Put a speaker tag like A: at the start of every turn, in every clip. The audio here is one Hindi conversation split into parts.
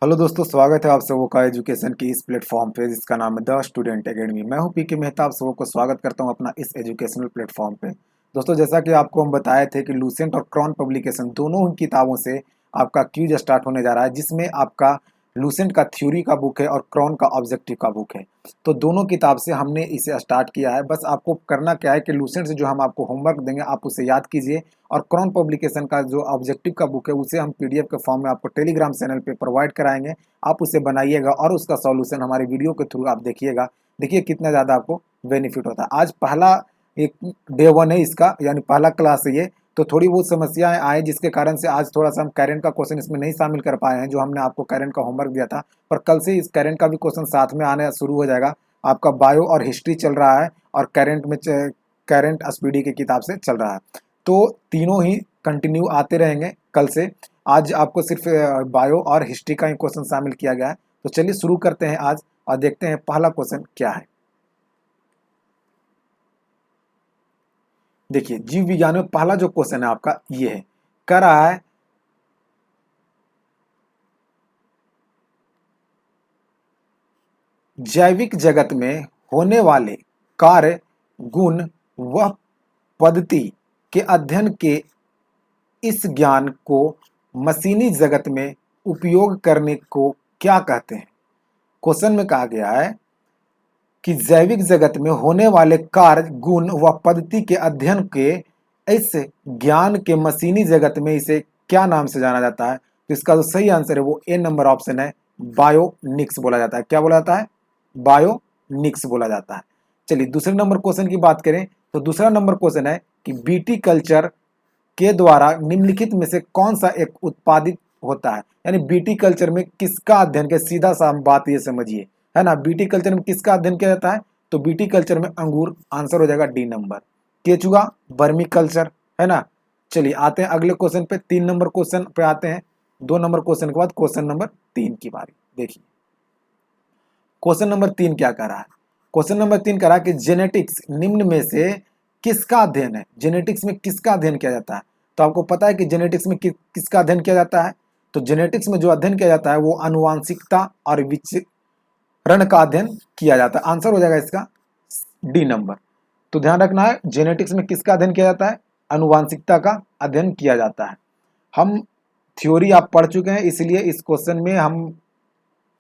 A: हेलो दोस्तों, स्वागत है आप सबों का एजुकेशन की इस प्लेटफॉर्म पे जिसका नाम है द स्टूडेंट एकेडमी। मैं हूं पीके मेहता, आप सबों को स्वागत करता हूं अपना इस एजुकेशनल प्लेटफॉर्म पे। दोस्तों, जैसा कि आपको हम बताए थे कि लूसेंट और क्रॉन पब्लिकेशन दोनों ही किताबों से आपका क्यूज स्टार्ट होने जा रहा है, जिसमें आपका लूसेंट का थ्योरी का बुक है और क्रॉन का ऑब्जेक्टिव का बुक है। तो दोनों किताब से हमने इसे स्टार्ट किया है। बस आपको करना क्या है कि लूसेंट से जो हम आपको होमवर्क देंगे आप उसे याद कीजिए, और क्रॉन पब्लिकेशन का जो ऑब्जेक्टिव का बुक है उसे हम पीडीएफ के फॉर्म में आपको टेलीग्राम चैनल पे प्रोवाइड कराएंगे। आप उसे बनाइएगा और उसका सॉल्यूशन हमारे वीडियो के थ्रू आप देखिएगा। देखिए कितना ज़्यादा आपको बेनिफिट होता है। आज पहला एक डे वन है इसका, यानी पहला क्लास है ये। तो थोड़ी बहुत समस्याएं आए जिसके कारण से आज थोड़ा सा हम करेंट का क्वेश्चन इसमें नहीं शामिल कर पाए हैं, जो हमने आपको करेंट का होमवर्क दिया था। पर कल से इस करेंट का भी क्वेश्चन साथ में आना शुरू हो जाएगा। आपका बायो और हिस्ट्री चल रहा है और करेंट में करेंट एसपीडी की किताब से चल रहा है। तो तीनों ही कंटिन्यू आते रहेंगे कल से। आज आपको सिर्फ बायो और हिस्ट्री का ही क्वेश्चन शामिल किया गया है। तो चलिए शुरू करते हैं आज और देखते हैं पहला क्वेश्चन क्या है। देखिए, जीव विज्ञान में पहला जो क्वेश्चन है आपका ये है, कह रहा है जैविक जगत में होने वाले कार्य, गुण व पद्धति के अध्ययन के इस ज्ञान को मशीनी जगत में उपयोग करने को क्या कहते हैं। क्वेश्चन में कहा गया है कि जैविक जगत में होने वाले कार्य, गुण व पद्धति के अध्ययन के इस ज्ञान के मशीनी जगत में इसे क्या नाम से जाना जाता है। तो इसका जो सही आंसर है वो ए नंबर ऑप्शन है, बायोनिक्स बोला जाता है। क्या बोला जाता है? बायोनिक्स बोला जाता है। चलिए दूसरे नंबर क्वेश्चन की बात करें तो दूसरा नंबर क्वेश्चन है कि बीटी कल्चर के द्वारा निम्नलिखित में से कौन सा एक उत्पादित होता है। यानी बीटी कल्चर में किसका अध्ययन किया, सीधा सा बात ये समझिए, है ना। बीटी कल्चर में किसका अध्ययन किया जाता है? तो बीटी कल्चर में अंगूर, आंसर हो जाएगा डी नंबर। केचुआ, वर्मी कल्चर, है ना। चलिए आते हैं अगले क्वेश्चन पे, 3 नंबर क्वेश्चन पे आते हैं। 2 नंबर क्वेश्चन के बाद क्वेश्चन नंबर 3 की बारी। देखिए क्वेश्चन नंबर 3 क्या कह रहा है। क्वेश्चन नंबर 3 कह रहा है कि जेनेटिक्स निम्न में से किसका अध्ययन है। जेनेटिक्स में किसका अध्ययन किया जाता है? तो आपको पता है कि जेनेटिक्स में किसका अध्ययन किया जाता है। तो जेनेटिक्स में जो अध्ययन किया जाता है वो आनुवांशिकता और विचरण का अध्ययन किया जाता है। आंसर हो जाएगा इसका डी नंबर। तो ध्यान रखना है, जेनेटिक्स में किसका अध्ययन किया जाता है? अनुवांशिकता का अध्ययन किया जाता है। हम थ्योरी आप पढ़ चुके हैं, इसलिए इस क्वेश्चन में हम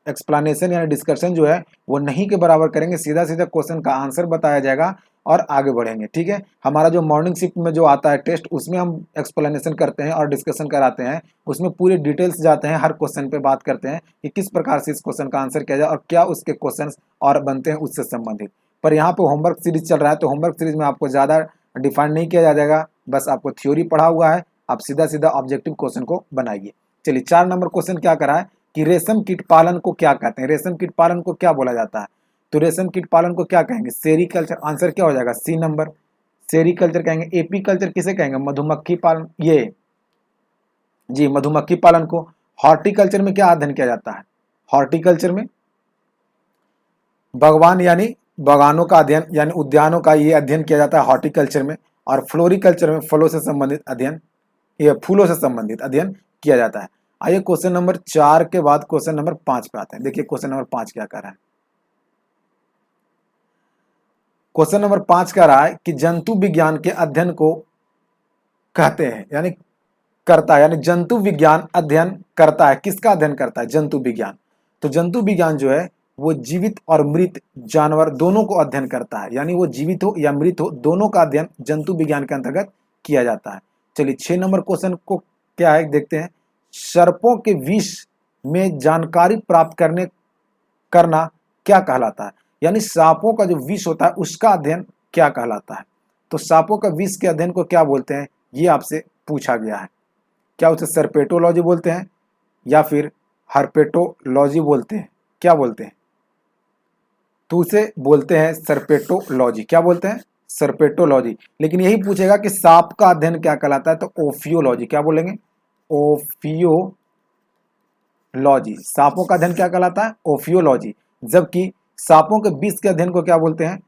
A: एक्सप्लेनेशन यानी डिस्कशन जो है वो नहीं के बराबर करेंगे। सीधा सीधा क्वेश्चन का आंसर बताया जाएगा और आगे बढ़ेंगे, ठीक है। हमारा जो मॉर्निंग शिफ्ट में जो आता है टेस्ट, उसमें हम एक्सप्लेनेशन करते हैं और डिस्कशन कराते हैं। उसमें पूरे डिटेल्स जाते हैं, हर क्वेश्चन पे बात करते हैं कि किस प्रकार से इस क्वेश्चन का आंसर किया जाए और क्या उसके क्वेश्चन और बनते हैं उससे संबंधित। पर यहाँ पे होमवर्क सीरीज चल रहा है तो होमवर्क सीरीज में आपको ज़्यादा डिफाइन नहीं किया जाएगा, बस आपको थ्योरी पढ़ा हुआ है, आप सीधा सीधा ऑब्जेक्टिव क्वेश्चन को बनाइए। चलिए 4 नंबर क्वेश्चन क्या करा है कि रेशम कीट पालन को क्या कहते हैं। रेशम कीट पालन को क्या बोला जाता है? तो रेशम कीट पालन को क्या कहेंगे? सेरीकल्चर। आंसर क्या हो जाएगा? सी नंबर, सेरीकल्चर कहेंगे। एपी कल्चर किसे कहेंगे? मधुमक्खी पालन, ये जी मधुमक्खी पालन को। हॉर्टिकल्चर में क्या अध्ययन किया जाता है? हॉर्टिकल्चर में बागवान यानी बागानों का अध्ययन यानी उद्यानों का ये अध्ययन किया जाता है हॉर्टिकल्चर में। और फ्लोरिकल्चर में फलों से संबंधित अध्ययन, ये फूलों से संबंधित अध्ययन किया जाता है। आइए क्वेश्चन नंबर 4 के बाद क्वेश्चन नंबर 5 पे आते हैं। देखिए क्वेश्चन नंबर 5 क्या कर रहा है। क्वेश्चन नंबर 5 कह रहा है कि जंतु विज्ञान के अध्ययन को कहते हैं, यानी करता है, यानी जंतु विज्ञान अध्ययन करता है। किसका अध्ययन करता है? जंतु विज्ञान। तो जंतु विज्ञान जो है वो जीवित और मृत जानवर दोनों को अध्ययन करता है, यानी वो जीवित हो या मृत हो दोनों का अध्ययन जंतु विज्ञान के अंतर्गत किया जाता है। चलिए 6 नंबर क्वेश्चन को क्या है देखते हैं। सर्पों के विष में जानकारी प्राप्त करना क्या कहलाता है? यानी सांपों का जो विष होता है उसका अध्ययन क्या कहलाता है? तो सांपों का विष के अध्ययन को क्या बोलते हैं, ये आपसे पूछा गया है। क्या उसे सर्पेटोलॉजी बोलते हैं या फिर हर्पेटोलॉजी बोलते हैं? क्या बोलते हैं? तो उसे बोलते हैं सर्पेटोलॉजी। क्या बोलते हैं? सर्पेटोलॉजी। लेकिन यही पूछेगा कि सांप का अध्ययन क्या कहलाता है, तो ओफियोलॉजी। क्या बोलेंगे? ओफियोलॉजी। सांपों का अध्ययन क्या कहलाता है? ओफियोलॉजी। जबकि सांपों के विष के अध्ययन को क्या बोलते हैं?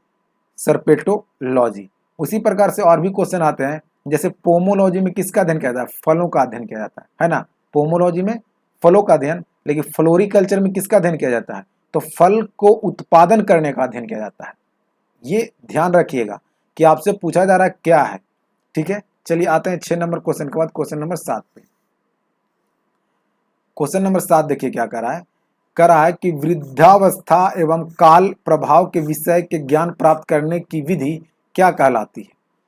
A: सर्पेटोलॉजी। उसी प्रकार से और भी क्वेश्चन आते हैं, जैसे पोमोलॉजी में किसका अध्ययन किया जाता है? फलों का अध्ययन किया जाता है ना। पोमोलॉजी में फलों का अध्ययन लेकिन फ्लोरिकल्चर में किसका अध्ययन किया जाता है? तो फल को उत्पादन करने का अध्ययन किया जाता है। ये ध्यान रखिएगा कि आपसे पूछा जा रहा है क्या है। ठीक है, चलिए आते हैं 6 नंबर क्वेश्चन के बाद क्वेश्चन नंबर 7 पे। क्वेश्चन नंबर 7 देखिए क्या करा है कि वृद्धावस्था एवं काल प्रभाव के विषय के ज्ञान प्राप्त करने की विधि क्या कहलाती है?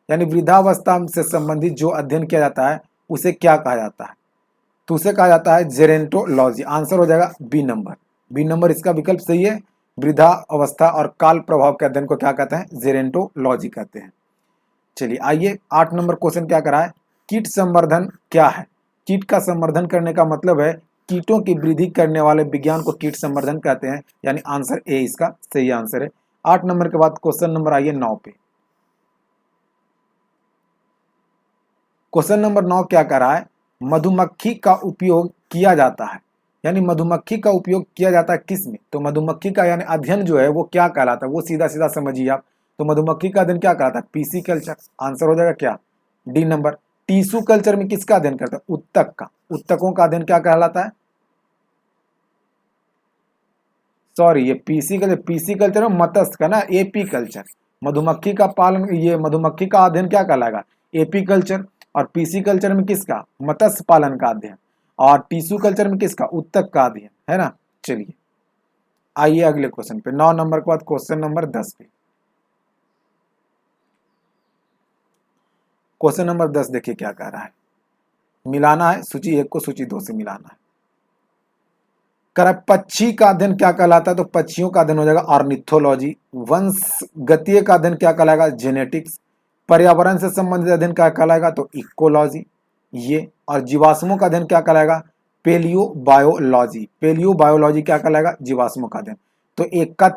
A: यानी वृद्धावस्था से संबंधित जो अध्ययन किया जाता है उसे क्या कहा जाता है? तो उसे कहा जाता है जेरेंटोलॉजी। आंसर हो जाएगा बी नंबर। बी नंबर इसका विकल्प सही है। वृद्धा अवस्था और काल प्रभाव के अध्ययन को क्या कहते हैं? जेरेंटोलॉजी कहते हैं। चलिए आइए 8 नंबर क्वेश्चन क्या करा है? कीट संवर्धन क्या है? कीट का संवर्धन करने का मतलब है कीटों की वृद्धि करने वाले विज्ञान को कीट संवर्धन कहते हैं। यानी आंसर ए इसका सही आंसर है। 8 नंबर के बाद क्वेश्चन नंबर आइए 9 पे। क्वेश्चन नंबर 9 क्या कर रहा है? मधुमक्खी का उपयोग किया जाता है। यानी मधुमक्खी का उपयोग किया जाता है किस में? तो मधुमक्खी का यानी अध्ययन जो है वो क्या कहलाता है? वो सीधा सीधा समझिए आप। तो मधुमक्खी का अध्ययन क्या कहलाता है? PC culture. आंसर हो जाएगा क्या? D number. टिश्यू कल्चर में किसका अध्ययन करता है? उत्तक का। उत्तकों का अध्ययन क्या कहलाता है? सॉरी, ये पीसी कल्चर में मत्स्य का ना, एपी कल्चर। मधुमक्खी का पालन, ये मधुमक्खी का अध्ययन क्या कहलाएगा? AP culture. और पीसी कल्चर में किसका? मत्स्य पालन का अध्ययन। और टिश्यू कल्चर में किसका? उत्तक का अध्ययन, है ना। चलिए आइए अगले क्वेश्चन पे। 9 नंबर के बाद क्वेश्चन नंबर 10 पे। क्वेश्चन नंबर 10 देखिए क्या कह रहा है। मिलाना है सूची 1 को सूची 2 से मिलाना है। कर पक्षी का अध्ययन क्या कहलाता है? तो पक्षियों का अध्ययन हो जाएगा ऑर्निथोलॉजी। वंशगतीय का अध्ययन क्या कहलाएगा? जेनेटिक्स। पर्यावरण से संबंधित अध्ययन क्या कहलाएगा? तो इकोलॉजी ये। और जीवाश्मों का अध्ययन क्या कहलाएगा? Paleo biology. पेलियो बायोलॉजी क्या कहलाएगा? जीवाश्मों का अध्ययन। तो 1 का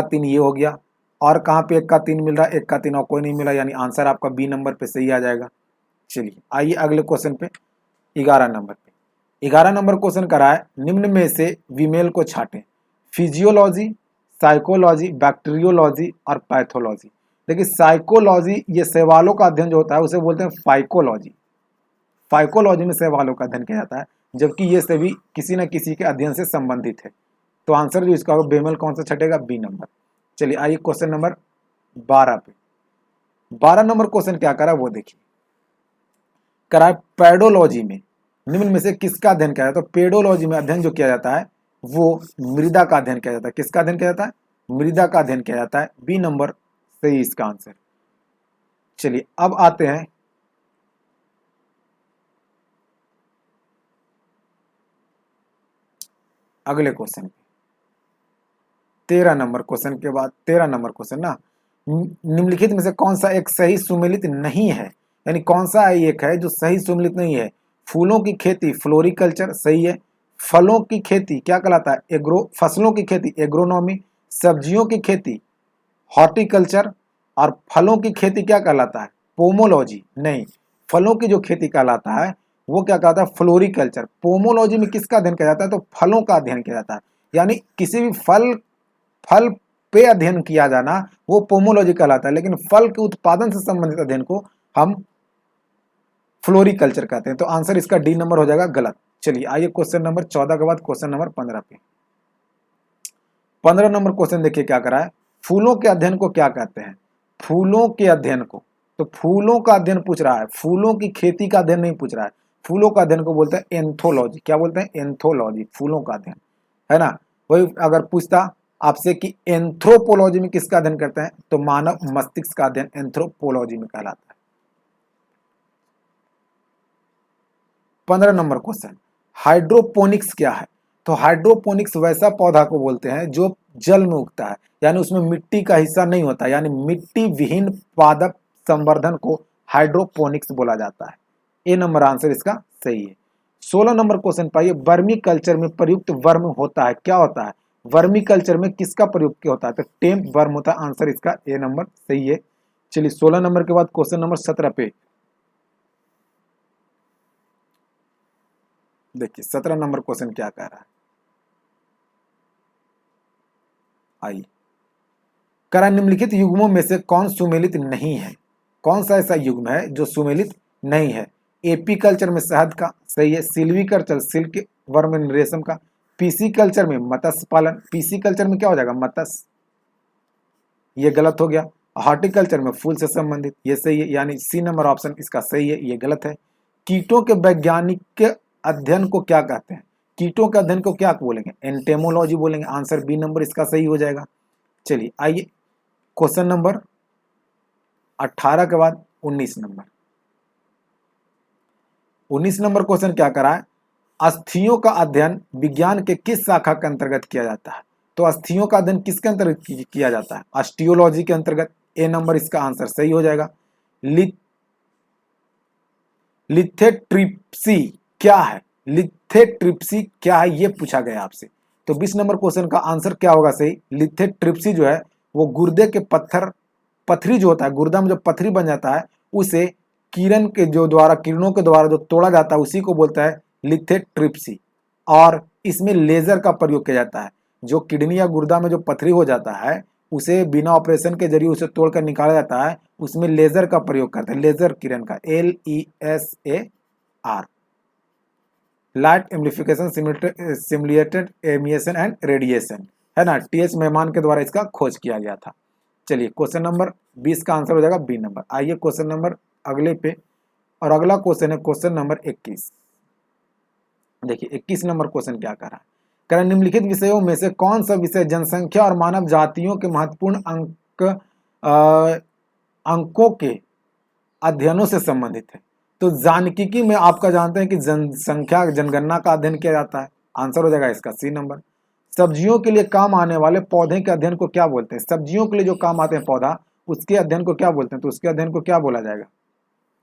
A: 3 ये हो गया। और कहाँ पे 1 का 3 मिल रहा है? 1 का 3 और कोई नहीं मिला, यानी आंसर आपका बी नंबर पे सही आ जाएगा। चलिए आइए अगले क्वेश्चन पे 11 नंबर पे। 11 नंबर क्वेश्चन करा है, निम्न में से विमेल को छाटें। फिजियोलॉजी, साइकोलॉजी, बैक्टीरियोलॉजी और पैथोलॉजी। देखिए साइकोलॉजी ये शैवालों का अध्ययन जो होता है उसे बोलते हैं फाइकोलॉजी। फाइकोलॉजी में शैवालों का अध्ययन किया जाता है, जबकि ये सभी किसी न किसी के अध्ययन से संबंधित है। तो आंसर जो इसका होगा बेमेल कौन सा छटेगा? B number. चलिए आइए क्वेश्चन नंबर 12 पे। 12 नंबर क्वेश्चन क्या करा वो देखिए। करा है पेडोलॉजी में निम्न में से किसका अध्ययन किया जाता है? तो पेडोलॉजी में अध्ययन जो किया जाता है वो मृदा का अध्ययन किया जाता है। किसका अध्ययन किया जाता है? मृदा का अध्ययन किया जाता है। बी नंबर सही इसका आंसर। चलिए अब आते हैं अगले क्वेश्चन पे। 13 नंबर क्वेश्चन के बाद 13 नंबर क्वेश्चन ना, निम्नलिखित में से कौन सा एक सही सुमेलित नहीं है? यानी कौन सा एक है जो सही सुमेलित नहीं है? फूलों की खेती फ्लोरिकल्चर सही है। फलों की खेती क्या कहलाता है? एग्रो। फसलों की खेती एग्रोनॉमी। सब्जियों की खेती हॉर्टिकल्चर। और फलों की खेती क्या कहलाता है? पोमोलॉजी। नहीं, फलों की जो खेती कहलाता है वो क्या कहता है? फ्लोरिकल्चर। पोमोलॉजी में किसका अध्ययन किया जाता है? तो फलों का अध्ययन किया जाता है। यानी किसी भी फल फल पे अध्ययन किया जाना वो पोमोलॉजी कहलाता है, लेकिन फल के उत्पादन से संबंधित अध्ययन को हम फ्लोरिकल्चर कहते हैं। तो आंसर इसका डी नंबर हो जाएगा गलत। चलिए आइए क्वेश्चन नंबर 14 के बाद क्वेश्चन नंबर 15 पे। 15 नंबर क्वेश्चन देखिए क्या करा है। फूलों के अध्ययन को क्या कहते हैं? फूलों के अध्ययन को, तो फूलों का अध्ययन पूछ रहा है, फूलों की खेती का अध्ययन नहीं पूछ रहा है। फूलों का अध्ययन को बोलते हैं एंथोलॉजी। क्या बोलते हैं? एंथोलॉजी, फूलों का अध्ययन, है ना। वही अगर पूछता आपसे कि एंथ्रोपोलॉजी में किसका अध्ययन करते हैं, तो मानव मस्तिष्क का अध्ययन एंथ्रोपोलॉजी में कहलाता है। 15 नंबर क्वेश्चन, हाइड्रोपोनिक्स क्या है? तो हाइड्रोपोनिक्स वैसा पौधा को बोलते हैं जो जल में उगता है, यानी उसमें मिट्टी का हिस्सा नहीं होता, यानी मिट्टी विहीन पादप संवर्धन को हाइड्रोपोनिक्स बोला जाता है। ए नंबर आंसर इसका सही है। 16 नंबर क्वेश्चन पाइए, वर्मी कल्चर में प्रयुक्त वर्म होता है, क्या होता है? वर्मी कल्चर में किसका प्रयोग क्या होता है? तो टेम्प वर्म होता है। आंसर इसका ए नंबर सही है। चलिए 16 नंबर के बाद क्वेश्चन नंबर 17 पे देखिए। 17 नंबर क्वेश्चन क्या कह रहा है, आइए। करा निम्नलिखित युग्मों में से कौन सुमेलित नहीं है? कौन सा ऐसा युग्म है जो सुमेलित नहीं है? एपी कल्चर में शहद का सही है। सिल्वी कल्चर सिल्क वर्म रेशम का, पीसीकल्चर में मत्स्य पालन, पीसीकल्चर में क्या हो जाएगा मत्स्य, ये गलत हो गया। हॉर्टिकल्चर में फूल से संबंधित, ये सही है, यानी सी नंबर ऑप्शन इसका सही है, ये गलत है। कीटों के वैज्ञानिक के अध्ययन को क्या कहते हैं, कीटों के अध्ययन को क्या बोलेंगे, एंटेमोलॉजी बोलेंगे। आंसर बी नंबर इसका सही हो जाएगा। चलिए आइए क्वेश्चन नंबर 18 के बाद 19 नंबर। 19 नंबर क्वेश्चन क्या करा है, अस्थियों का अध्ययन विज्ञान के किस शाखा के अंतर्गत किया जाता है। तो अस्थियों का अध्ययन किसके अंतर्गत किया जाता है, ऑस्टियोलॉजी के अंतर्गत। ए नंबर इसका आंसर सही हो जाएगा। लिथोट्रिप्सी क्या है, लिथोट्रिप्सी क्या है ये पूछा गया आपसे। तो 20 नंबर क्वेश्चन का आंसर क्या होगा सही, लिथोट्रिप्सी जो है वो गुर्दे के पथरी जो होता है, गुर्दा में जो पथरी बन जाता है उसे किरणों के द्वारा जो तोड़ा जाता है उसी को बोलता है लिथोट्रिप्सी। और इसमें लेजर का प्रयोग किया जाता है। जो किडनी या गुर्दा में जो पथरी हो जाता है उसे बिना ऑपरेशन के जरिए उसे तोड़कर निकाला जाता है, उसमें लेजर का प्रयोग करते हैं, लेजर किरण का, LESAR, light amplification simulated emission and radiation, है ना। TH मेहमान के द्वारा इसका खोज किया गया था। चलिए क्वेश्चन नंबर 20 का आंसर हो जाएगा बी नंबर। आइए क्वेश्चन नंबर अगले पे, और अगला क्वेश्चन है क्वेश्चन नंबर 21। देखिए 21 नंबर क्वेश्चन क्या कर रहा है, कह रहा है निम्नलिखित विषयों में से कौन सा विषय जनसंख्या और मानव जातियों के महत्वपूर्ण अंकों के अध्ययनों से संबंधित है। तो जानकीकी में आपका जानते हैं कि जनसंख्या जनगणना का अध्ययन किया जाता है, आंसर हो जाएगा इसका सी नंबर। सब्जियों के लिए काम आने वाले पौधे के अध्ययन को क्या बोलते हैं, सब्जियों के लिए जो काम आते हैं पौधा उसके अध्ययन को क्या बोलते हैं, तो उसके अध्ययन को क्या बोला जाएगा,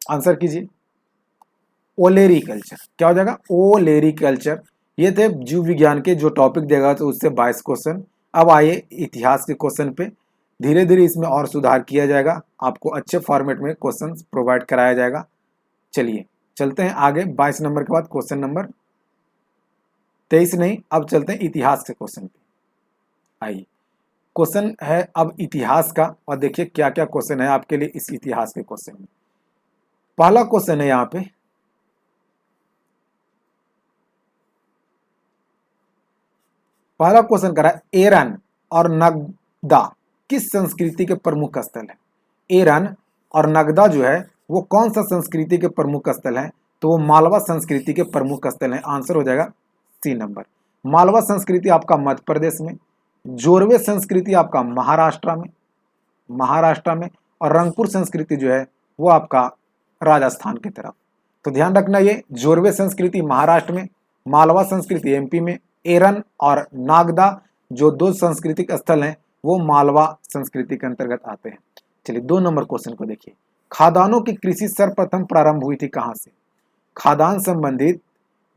A: आंसर कीजिए। ओलेरीकल्चर, क्या हो जाएगा, ओलेरीकल्चर। ये थे जीव विज्ञान के जो टॉपिक देगा तो उससे 22 क्वेश्चन। अब आइए इतिहास के क्वेश्चन पे, धीरे धीरे इसमें और सुधार किया जाएगा, आपको अच्छे फॉर्मेट में क्वेश्चन प्रोवाइड कराया जाएगा। चलिए चलते हैं आगे। 22 नंबर के बाद क्वेश्चन नंबर 23 नहीं, अब चलते हैं इतिहास के क्वेश्चन पे। आइए क्वेश्चन है अब इतिहास का, और देखिए क्या क्या क्वेश्चन है आपके लिए इस इतिहास के क्वेश्चन में। पहला क्वेश्चन है यहाँ पे, पहला क्वेश्चन करा एरन और नगदा किस संस्कृति के प्रमुख स्थल है। एरन और नगदा जो है वो कौन सा संस्कृति के प्रमुख स्थल है, तो वो मालवा संस्कृति के प्रमुख स्थल है, आंसर हो जाएगा सी नंबर। मालवा संस्कृति आपका मध्य प्रदेश में, जोरवे संस्कृति आपका महाराष्ट्र में, और रंगपुर संस्कृति जो है वो आपका राजस्थान की तरफ। तो ध्यान रखना, ये जोरवे संस्कृति महाराष्ट्र में, मालवा संस्कृति MP में, एरन और नागदा जो दो सांस्कृतिक स्थल हैं वो मालवा संस्कृति के अंतर्गत आते हैं। चलिए 2 नंबर क्वेश्चन को देखिए, खादानों की कृषि सर्वप्रथम प्रारंभ हुई थी कहां से। खादान संबंधित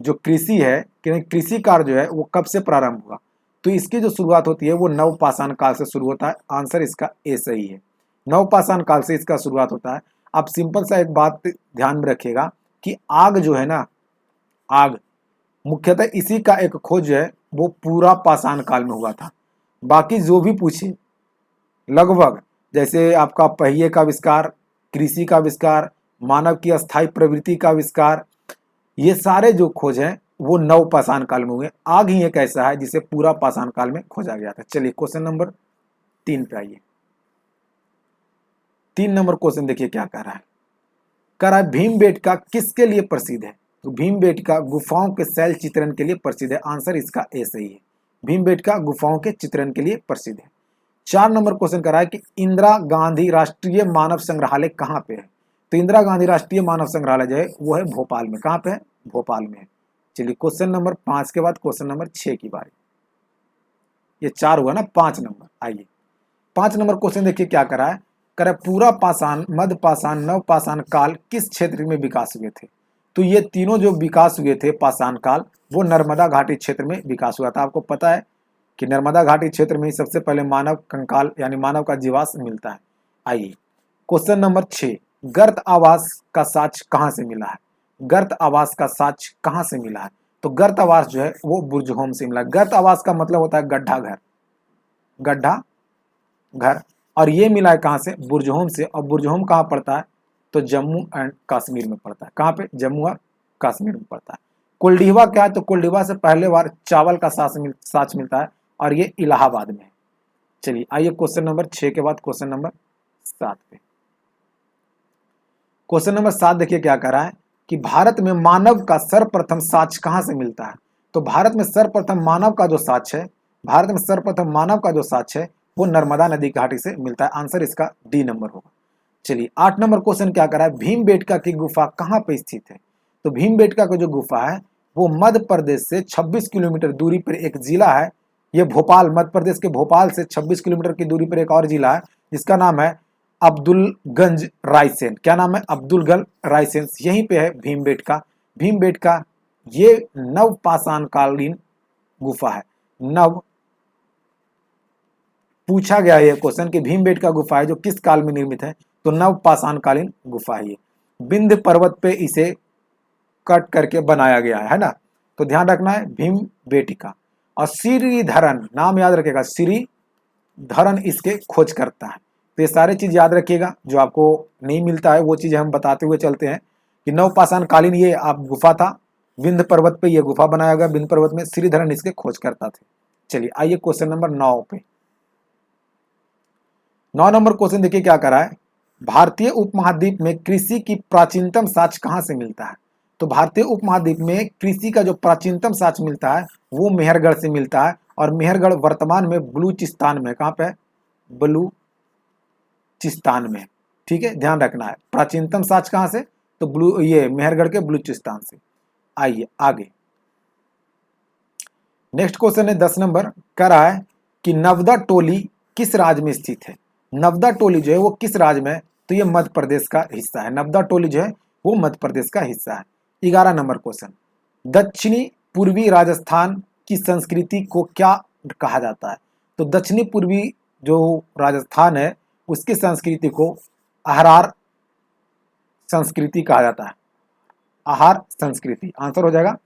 A: जो कृषि है, कृषि कार्य जो है वो कब से प्रारंभ हुआ, तो इसकी जो शुरुआत होती है वो नवपाषाण काल से शुरू होता है, आंसर इसका ए सही है। नवपाषाण काल से इसका शुरुआत होता है। आप सिंपल सा एक बात ध्यान में रखिएगा कि आग जो है ना, आग मुख्यतः इसी का एक खोज जो है वो पूरा पाषाण काल में हुआ था। बाकी जो भी पूछे लगभग, जैसे आपका पहिए का आविष्कार, कृषि का आविष्कार, मानव की अस्थायी प्रवृत्ति का आविष्कार, ये सारे जो खोज हैं वो नवपाषाण काल में हुए। आग ही एक ऐसा है जिसे पूरा पाषाण काल में खोजा गया था। चलिए क्वेश्चन नंबर 3 पे आइए। 3 नंबर क्वेश्चन देखिए क्या कह रहा है, कह रहा है भीमबेटका किसके लिए प्रसिद्ध है, तो भीमबेटका गुफाओं के शैल चित्रण के लिए प्रसिद्ध है, आंसर इसका ए सही है। भीमबेटका गुफाओं के चित्रण के लिए प्रसिद्ध है। 4 नंबर क्वेश्चन कर रहा है कि इंदिरा गांधी राष्ट्रीय मानव संग्रहालय कहाँ पे है, तो इंदिरा गांधी राष्ट्रीय मानव संग्रहालय जो है वो है भोपाल में। कहाँ पे है, भोपाल में है। चलिए क्वेश्चन नंबर 5 के बाद क्वेश्चन नंबर 6 की बारी, ये 4 हुआ ना, 5 नंबर। आइए 5 नंबर क्वेश्चन देखिए क्या कर रहा है, कर पूरा पाषाण, मध्य पाषाण, नव पाषाण काल किस क्षेत्र में विकास हुए थे, तो ये तीनों जो विकास हुए थे पाषाण काल वो नर्मदा घाटी क्षेत्र में विकास हुआ था। आपको पता है कि नर्मदा घाटी क्षेत्र में ही सबसे पहले मानव कंकाल यानी मानव का जीवाश्म मिलता है। आइए क्वेश्चन नंबर 6, गर्त आवास का साक्ष्य कहाँ से मिला है, गर्त आवास का साक्ष्य कहाँ से मिला है, तो गर्त आवास जो है वो बुर्जहोम से मिला। गर्त आवास का मतलब होता है गड्ढा घर, गड्ढा घर, और ये मिला है कहाँ से, बुर्जहोम से। और बुर्जहोम कहाँ पड़ता है, तो जम्मू एंड कश्मीर में पड़ता है। कहाँ पे, जम्मू और कश्मीर में पड़ता है। कोल्डिवा क्या है? तो कोल्डिवा से पहले बार चावल का साच मिलता है और ये इलाहाबाद में है। चलिए आइए क्वेश्चन नंबर 6 के बाद क्वेश्चन नंबर 7 पे। क्वेश्चन नंबर 7 देखिए क्या कह रहा है कि भारत में मानव का सर्वप्रथम साच कहां से मिलता है? तो भारत में सर्वप्रथम मानव का जो साच है, भारत में सर्वप्रथम मानव का जो साच है वो नर्मदा नदी घाटी से मिलता है। आंसर इसका डी नंबर होगा। चलिए 8 नंबर क्वेश्चन क्या कर रहा है, भीमबेटका की गुफा कहां पे स्थित है? तो भीमबेटका का जो गुफा है वो मध्य प्रदेश से 26 किलोमीटर दूरी पर एक जिला है। ये भोपाल, मध्य प्रदेश के भोपाल से 26 किलोमीटर की दूरी पर एक और जिला है जिसका नाम है अब्दुलगंज रायसेन। क्या नाम है? अब्दुलगंज रायसेन। यहीं पे है भीमबेटका। भीमबेटका ये नव पाषाणकालीन गुफा है। नव पूछा गया ये क्वेश्चन कि भीमबेटका गुफा है जो किस काल में निर्मित है? तो नव पाषाणकालीन गुफा है ये। विंध्य पर्वत पे इसे कट करके बनाया गया है ना। तो ध्यान रखना है भीमबेटका। और श्रीधरन, नाम याद रखेगा, श्रीधरन इसके खोज करता है। तो ये सारे चीज याद रखिएगा, जो आपको नहीं मिलता है वो चीज हम बताते हुए चलते हैं कि नवपाषाणकालीन ये आप गुफा था, विंध्य पर्वत पे ये गुफा बनाया गया, विंध्य पर्वत में श्रीधरन इसके खोज करता थे। चलिए आइए क्वेश्चन नंबर 9 पे। 9 नंबर क्वेश्चन देखिए क्या करा है, भारतीय उपमहाद्वीप में कृषि की प्राचीनतम साक्ष कहां से मिलता है? तो भारतीय उपमहाद्वीप में कृषि का जो प्राचीनतम साक्ष्य मिलता है वो मेहरगढ़ से मिलता है। और मेहरगढ़ वर्तमान में बलूचिस्तान में, कहां पे है? बलूचिस्तान में। ठीक है, ध्यान रखना है। प्राचीनतम साक्ष्य कहां से? तो ये मेहरगढ़ के बलूचिस्तान से। आइए आगे नेक्स्ट क्वेश्चन है 10 नंबर, कह रहा है कि नवदा टोली किस राज्य में स्थित है? नवदा टोली जो है वो किस राज्य में है? तो ये मध्य प्रदेश का हिस्सा है। नवदा टोली जो है वो मध्य प्रदेश का हिस्सा है। 11 नंबर क्वेश्चन, दक्षिणी पूर्वी राजस्थान की संस्कृति को क्या कहा जाता है? तो दक्षिणी पूर्वी जो राजस्थान है उसकी संस्कृति को आहार संस्कृति कहा जाता है। आहार संस्कृति आंसर हो जाएगा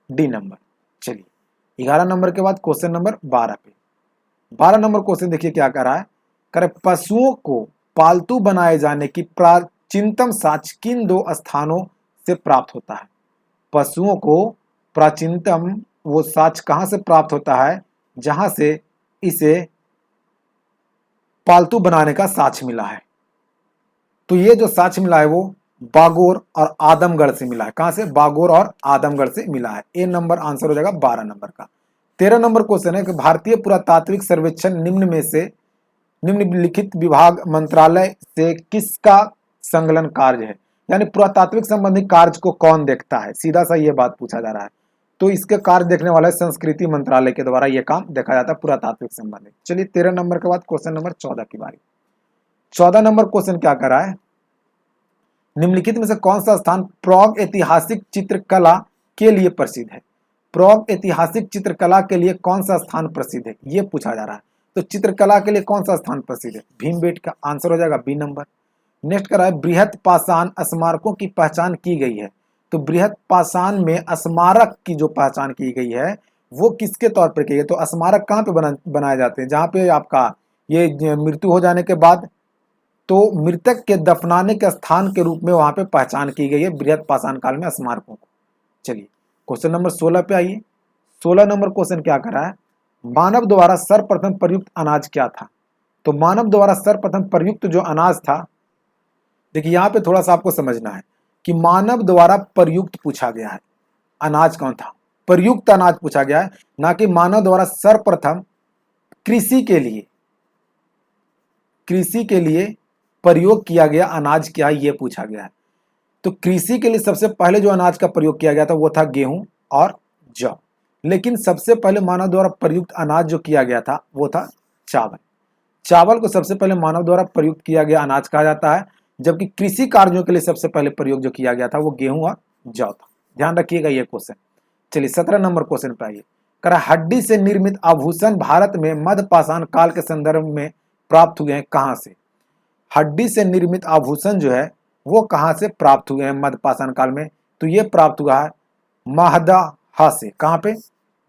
A: डी नंबर। चलिए 11 नंबर के बाद क्वेश्चन नंबर 12 पे। 12 नंबर क्वेश्चन देखिए क्या कर रहा है, करे पशुओं को पालतू बनाए जाने की प्राचीनतम साक्ष्य किन दो स्थानों से प्राप्त होता है? पशुओं को प्राचीनतम वो साक्ष्य कहां से प्राप्त होता है जहां से इसे पालतू बनाने का साक्ष्य मिला है? तो ये जो साक्ष्य मिला है वो बागोर और आदमगढ़ से मिला है। कहां से? बागोर और आदमगढ़ से मिला है। ए नंबर आंसर हो जाएगा 12 नंबर का। 13 नंबर क्वेश्चन है कि भारतीय पुरातात्विक सर्वेक्षण निम्न में से निम्नलिखित विभाग मंत्रालय से किसका संकलन कार्य है? यानी पुरातात्विक संबंधी कार्य को कौन देखता है? सीधा सा ये बात पूछा जा रहा है। तो इसके कार्य देखने वाला है संस्कृति मंत्रालय के द्वारा ये काम देखा जाता है पुरातात्विक संबंधी। चलिए 13 नंबर के बाद क्वेश्चन नंबर 14 की बारी। 14 नंबर क्वेश्चन क्या कर रहा है, निम्नलिखित में से कौन सा स्थान प्रौग ऐतिहासिक चित्रकला के लिए प्रसिद्ध है? प्रौग ऐतिहासिक चित्रकला के लिए कौन सा स्थान प्रसिद्ध है ये पूछा जा रहा है। तो चित्रकला के लिए कौन सा स्थान प्रसिद्ध है? भीमबेटका आंसर हो जाएगा बी नंबर। नेक्स्ट करा है बृहत पाषाण स्मारकों की पहचान की गई है। तो बृहत पाषाण में स्मारक की जो पहचान की गई है वो किसके तौर पर की गई? तो स्मारक कहाँ पे बनाए जाते हैं? जहाँ पे आपका ये मृत्यु हो जाने के बाद तो मृतक के दफनाने के स्थान के रूप में वहां पे पहचान की गई है बृहत पाषाण काल में स्मारकों को। चलिए क्वेश्चन नंबर 16 पे आइए। 16 नंबर क्वेश्चन क्या कर रहा है, मानव द्वारा सर्वप्रथम प्रयुक्त अनाज क्या था? तो मानव द्वारा सर्वप्रथम प्रयुक्त जो अनाज था, देखिए यहां पे थोड़ा सा आपको समझना है कि मानव द्वारा प्रयुक्त पूछा गया है, अनाज कौन था? प्रयुक्त अनाज पूछा गया है, ना कि मानव द्वारा सर्वप्रथम कृषि के लिए प्रयोग किया गया अनाज क्या ये पूछा गया है। तो कृषि के लिए सबसे पहले जो अनाज का प्रयोग किया गया था वो था गेहूं और जौ। लेकिन सबसे पहले मानव द्वारा प्रयुक्त अनाज जो किया गया था वो था चावल। चावल को सबसे पहले मानव द्वारा प्रयुक्त किया गया अनाज कहा जाता है, जबकि कृषि कार्यों के लिए सबसे पहले प्रयोग जो किया गया था वो गेहूं और जौ था। ध्यान रखिएगा ये क्वेश्चन। चलिए 17 नंबर क्वेश्चन पे आइए। करा हड्डी से निर्मित आभूषण भारत में मध्य पाषाण काल के संदर्भ में प्राप्त हुए हैं कहां से? हड्डी से निर्मित आभूषण जो है वो कहां से प्राप्त हुए हैं मध्य पाषाण काल में? तो ये प्राप्त हुआ है महदाहा से। कहां पे?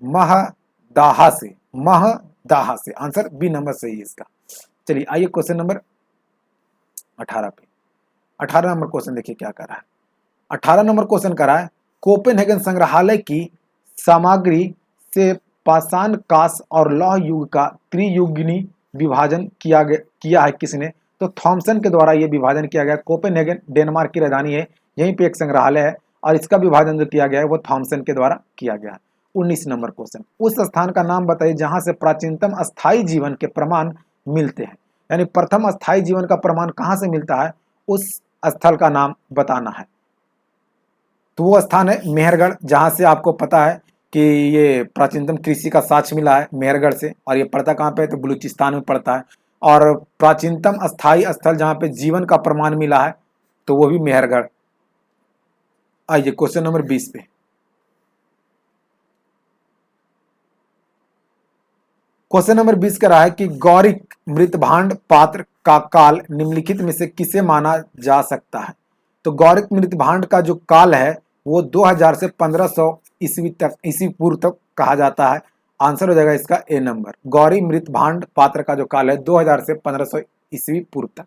A: महदाहा से। महदाहा से आंसर बी नंबर सही है इसका। चलिए आइए क्वेश्चन नंबर 18 पे। 18 नंबर क्वेश्चन देखिए क्या कर रहा है। 18 नंबर क्वेश्चन कर रहा है कोपेनहेगन संग्रहालय की सामग्री से पाषाण कांस और लौह युग का त्रियुगीनी विभाजन किया है किसने? तो थॉमसन के द्वारा यह विभाजन किया गया। कोपेनहेगन डेनमार्क की राजधानी है, यहीं पे एक संग्रहालय है और इसका विभाजन जो किया गया है वो थॉमसन के द्वारा किया गया है। 19 नंबर क्वेश्चन, उस स्थान का नाम बताइए जहां से प्राचीनतम अस्थायी जीवन के प्रमाण मिलते हैं। यानी प्रथम अस्थायी जीवन का प्रमाण कहां से मिलता है, उस स्थल का नाम बताना है। तो वो स्थान है मेहरगढ़, जहां से आपको पता है कि ये प्राचीनतम कृषि का साक्ष्य मिला है मेहरगढ़ से। और ये पड़ता कहाँ पे है, तो बलूचिस्तान में पड़ता है। और प्राचीनतम अस्थायी स्थल जहां पे जीवन का प्रमाण मिला है तो वो भी मेहरगढ़। आइए क्वेश्चन नंबर 20 पे। क्वेश्चन नंबर 20 कह रहा है कि गौरिक मृतभांड पात्र का काल निम्नलिखित में से किसे माना जा सकता है। तो गौरिक मृतभांड का जो काल है वो 2000 से 1500 ईस्वी पूर्व तक कहा जाता है। आंसर हो जाएगा इसका ए नंबर। गौरी मृतभांड पात्र का जो काल है 2000 से 1500 ईस्वी पूर्व तक।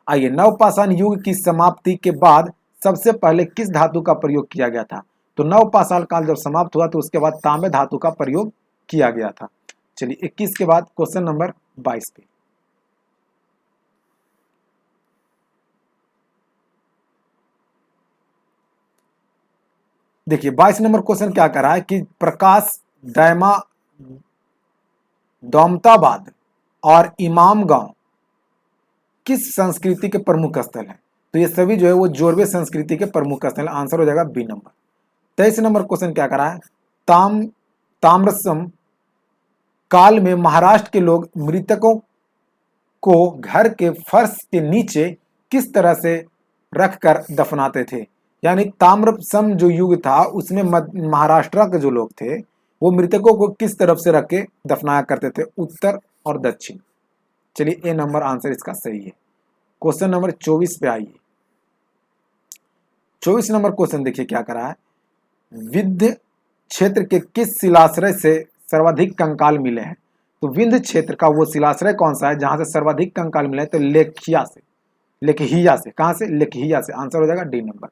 A: आइए, नवपाषाण युग की समाप्ति के बाद सबसे पहले किस धातु का प्रयोग किया गया था। तो नवपाषाण काल जब समाप्त हुआ तो उसके बाद तांबे धातु का प्रयोग किया गया था। चलिए 21 के बाद क्वेश्चन नंबर 22 पे। देखिए 22 नंबर क्वेश्चन क्या कर रहा है कि प्रकाश दौमताबाद और इमामगांव किस संस्कृति के प्रमुख स्थल हैं। तो ये सभी जो है वो जोरवे संस्कृति के प्रमुख स्थल। आंसर हो जाएगा बी नंबर। 23 नंबर क्वेश्चन क्या कर रहा है, ताम्रसम काल में महाराष्ट्र के लोग मृतकों को घर के फर्श के नीचे किस तरह से रखकर दफनाते थे। यानी ताम्रसम जो युग था उसमें महाराष्ट्र के जो लोग थे वो मृतकों को किस तरफ से रख के दफनाया करते थे, उत्तर और दक्षिण। चलिए ए नंबर आंसर इसका सही है। क्वेश्चन नंबर 24 पे आइए। 24 नंबर क्वेश्चन देखिए क्या करा है, विंध्य क्षेत्र के किस शिलाश्रय से सर्वाधिक कंकाल मिले हैं। तो विंध्य क्षेत्र का वो शिलाश्रय कौन सा है जहां से सर्वाधिक कंकाल मिले हैं, तो लेखिया से। कहां से, लेखिया से। आंसर हो जाएगा डी नंबर।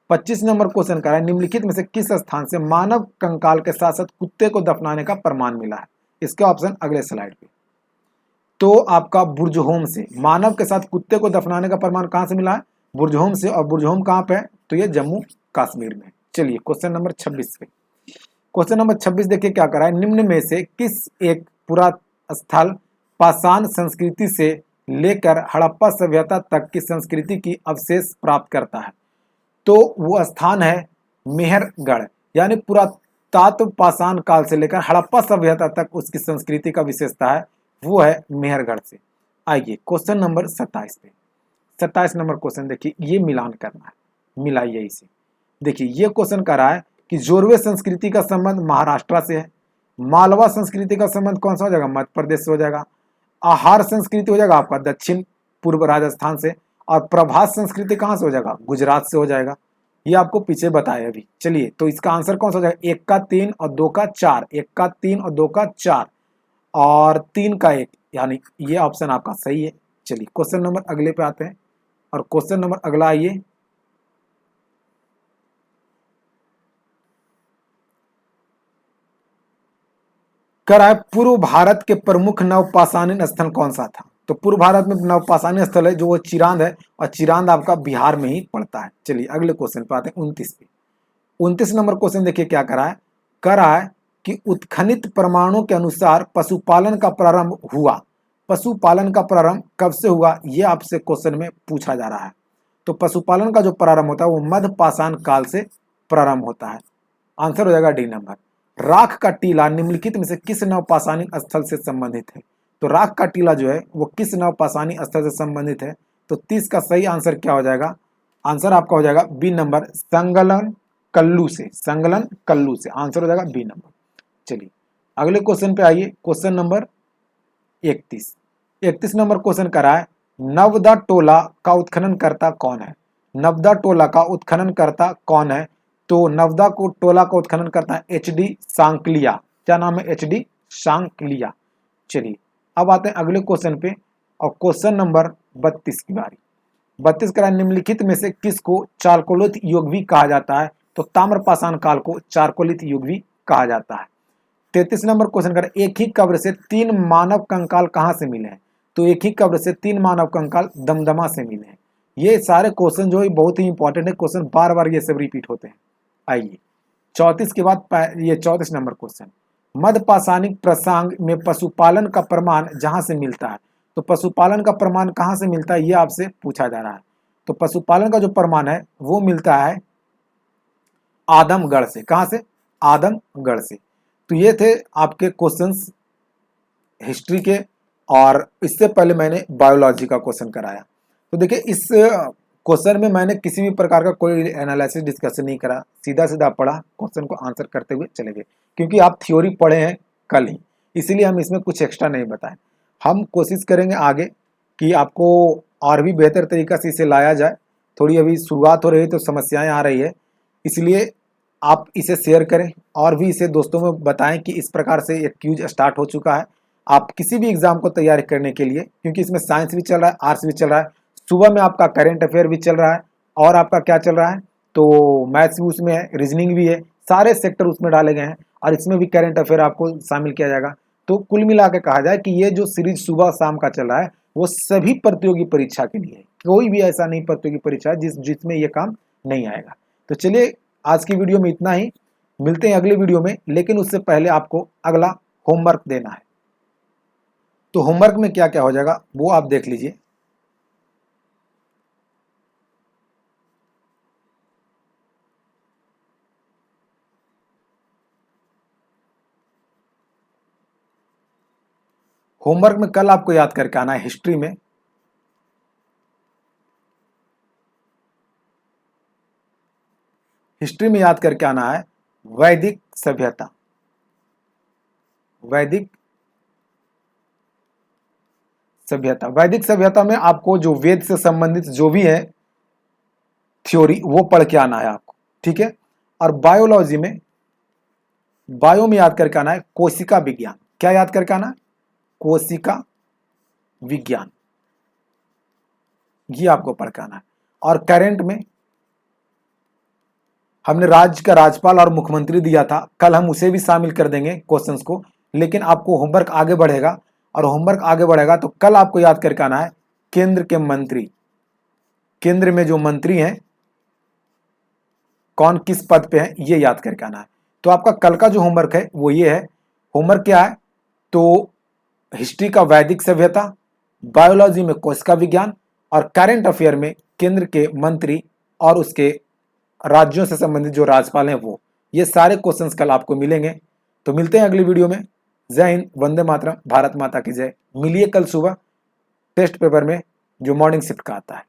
A: 25 नंबर क्वेश्चन कर रहा है, निम्नलिखित में से किस स्थान से मानव कंकाल के साथ साथ कुत्ते को दफनाने का प्रमाण मिला है। इसके ऑप्शन अगले स्लाइड पे। तो आपका बुर्जहोम से मानव के साथ कुत्ते को दफनाने का प्रमाण कहां से मिला है, बुर्जहोम से। और बुर्जहोम कहां पे है, तो ये जम्मू कश्मीर में। चलिए क्वेश्चन नंबर 26 पे। क्वेश्चन नंबर 26 देखिए क्या कर रहा है, निम्न में से किस एक पुरास्थल पाषाण संस्कृति से लेकर हड़प्पा सभ्यता तक की संस्कृति की अवशेष प्राप्त करता है। तो वो स्थान है मेहरगढ़। यानी पुरातत्व पाषाण काल से लेकर हड़प्पा सभ्यता तक उसकी संस्कृति का विशेषता है वो है मेहरगढ़ से। आइए क्वेश्चन नंबर 27 पे। 27 नंबर क्वेश्चन देखिए, ये मिलान करना है, मिलाइए इसे। देखिए ये क्वेश्चन कर रहा है कि जोरवे संस्कृति का संबंध महाराष्ट्र से है, मालवा संस्कृति का संबंध कौन सा हो जाएगा, मध्य प्रदेश से हो जाएगा, आहार संस्कृति हो जाएगा आपका दक्षिण पूर्व राजस्थान से, और प्रभास संस्कृति कहां से हो जाएगा, गुजरात से हो जाएगा। ये आपको पीछे बताया अभी। चलिए तो इसका आंसर कौन सा हो जाएगा, 1 का 3 और 2 का 4, 1 का 3 और 2 का 4 और 3 का 1, यानी ये ऑप्शन आपका सही है। चलिए क्वेश्चन नंबर अगले पे आते हैं और क्वेश्चन नंबर अगला आइए, करा है पूर्व भारत के प्रमुख नवपाषाणी स्थल कौन सा था। तो पूर्व भारत में नवपाषाणी स्थल है जो वो चिरांद है, और चिरांद आपका बिहार में ही पड़ता है। चलिए अगले क्वेश्चन पे आते हैं 29 पे। 29 नंबर क्वेश्चन देखिए क्या करा है कि उत्खनित प्रमाणों के अनुसार पशुपालन का प्रारंभ हुआ। पशुपालन का प्रारंभ कब से हुआ, ये आपसे क्वेश्चन में पूछा जा रहा है। तो पशुपालन का जो प्रारंभ होता है वो मध्य पाषाण काल से प्रारंभ होता है। आंसर हो जाएगा डी नंबर। राख का टीला निम्नलिखित में से किस नवपाषाणी स्थल से संबंधित है। तो राख का टीला जो है वो किस नवपाषाणी स्थल से संबंधित है। तो 30 का सही आंसर क्या हो जाएगा, आंसर आपका हो जाएगा बी नंबर, संगलन कल्लू से। संगलन कल्लू से आंसर हो जाएगा बी नंबर। चलिए अगले क्वेश्चन पे आइए, क्वेश्चन नंबर 31। 31 नंबर क्वेश्चन करा है, नवदा टोला का उत्खनन करता कौन है। नवदा टोला का उत्खनन करता कौन है। तो नवदा को टोला का उत्खनन करता है एच.डी. सांकलिया। क्या नाम है, एच.डी. सांकलिया। चलिए अब आते हैं अगले क्वेश्चन पे और क्वेश्चन नंबर 32 की बारी। 32 करा, निम्नलिखित में से किसको चालकोलिथ युग भी कहा जाता है। तो ताम्रपाषाण काल को चारकोलित युग भी कहा जाता है। 33 नंबर क्वेश्चन कर, एक ही कब्र से 3 मानव कंकाल कहाँ से मिले हैं? तो एक ही कब्र से 3 मानव कंकाल दमदमा से मिले हैं। ये सारे क्वेश्चन जो है बहुत ही इंपॉर्टेंट है, क्वेश्चन बार बार ये सब रिपीट होते हैं। आइए 34 के बाद ये 34 नंबर क्वेश्चन, मध्यपाषाणिक प्रसंग में पशुपालन का प्रमाण जहां से मिलता है? तो पशुपालन का प्रमाण कहां से मिलता है ये आपसे पूछा जा रहा है। तो पशुपालन का जो प्रमाण है वो मिलता है आदमगढ़ से। कहां से? आदमगढ़ से। तो ये थे आपके क्वेश्चंस हिस्ट्री के, और इससे पहले मैंने बायोलॉजी का क्वेश्चन कराया। तो देखिए इस क्वेश्चन में मैंने किसी भी प्रकार का कोई एनालिसिस डिस्कशन नहीं करा, सीधा सीधा पढ़ा, क्वेश्चन को आंसर करते हुए चले गए, क्योंकि आप थ्योरी पढ़े हैं कल ही, इसीलिए हम इसमें कुछ एक्स्ट्रा नहीं बताएं। हम कोशिश करेंगे आगे कि आपको और भी बेहतर तरीका से इसे लाया जाए। थोड़ी अभी शुरुआत हो रही है तो समस्याएं आ रही है, इसलिए आप इसे शेयर करें और भी इसे दोस्तों में बताएं कि इस प्रकार से एक क्यूज स्टार्ट हो चुका है। आप किसी भी एग्जाम को तैयारी करने के लिए, क्योंकि इसमें साइंस भी चल रहा है, आर्ट्स भी चल रहा है, सुबह में आपका करेंट अफेयर भी चल रहा है, और आपका क्या चल रहा है, तो मैथ्स भी उसमें है, रीजनिंग भी है, सारे सेक्टर उसमें डाले गए हैं, और इसमें भी करेंट अफेयर आपको शामिल किया जाएगा। तो कुल मिला के कहा जाए कि ये जो सीरीज सुबह शाम का चल रहा है वो सभी प्रतियोगी परीक्षा के लिए है, कोई भी ऐसा नहीं प्रतियोगी परीक्षा है जिसमें ये काम नहीं आएगा। तो चलिए आज की वीडियो में इतना ही, मिलते हैं अगले वीडियो में, लेकिन उससे पहले आपको अगला होमवर्क देना है। तो होमवर्क में क्या क्या हो जाएगा वो आप देख लीजिए। होमवर्क में कल आपको याद करके आना है हिस्ट्री में याद करके आना है वैदिक सभ्यता। वैदिक सभ्यता में आपको जो वेद से संबंधित जो भी है थ्योरी वो पढ़ के आना है आपको, ठीक है। और बायोलॉजी में बायो में याद करके आना है कोशिका विज्ञान। क्या याद करके आना है? कोशिका विज्ञान, ये आपको पढ़ के आना है। और करेंट में हमने राज्य का राज्यपाल और मुख्यमंत्री दिया था, कल हम उसे भी शामिल कर देंगे क्वेश्चंस को, लेकिन आपको होमवर्क आगे बढ़ेगा, और होमवर्क आगे बढ़ेगा तो कल आपको याद करके आना है केंद्र के मंत्री, केंद्र में जो मंत्री हैं कौन किस पद पे है ये याद करके आना है। तो आपका कल का जो होमवर्क है वो ये है। होमवर्क क्या है? तो हिस्ट्री का वैदिक सभ्यता, बायोलॉजी में कोशिका विज्ञान, और करंट अफेयर में केंद्र के मंत्री और उसके राज्यों से संबंधित जो राज्यपाल हैं वो, ये सारे क्वेश्चंस कल आपको मिलेंगे। तो मिलते हैं अगली वीडियो में। जय हिंद, वंदे मातरम, भारत माता की जय। मिलिए कल सुबह टेस्ट पेपर में जो मॉर्निंग शिफ्ट का आता है।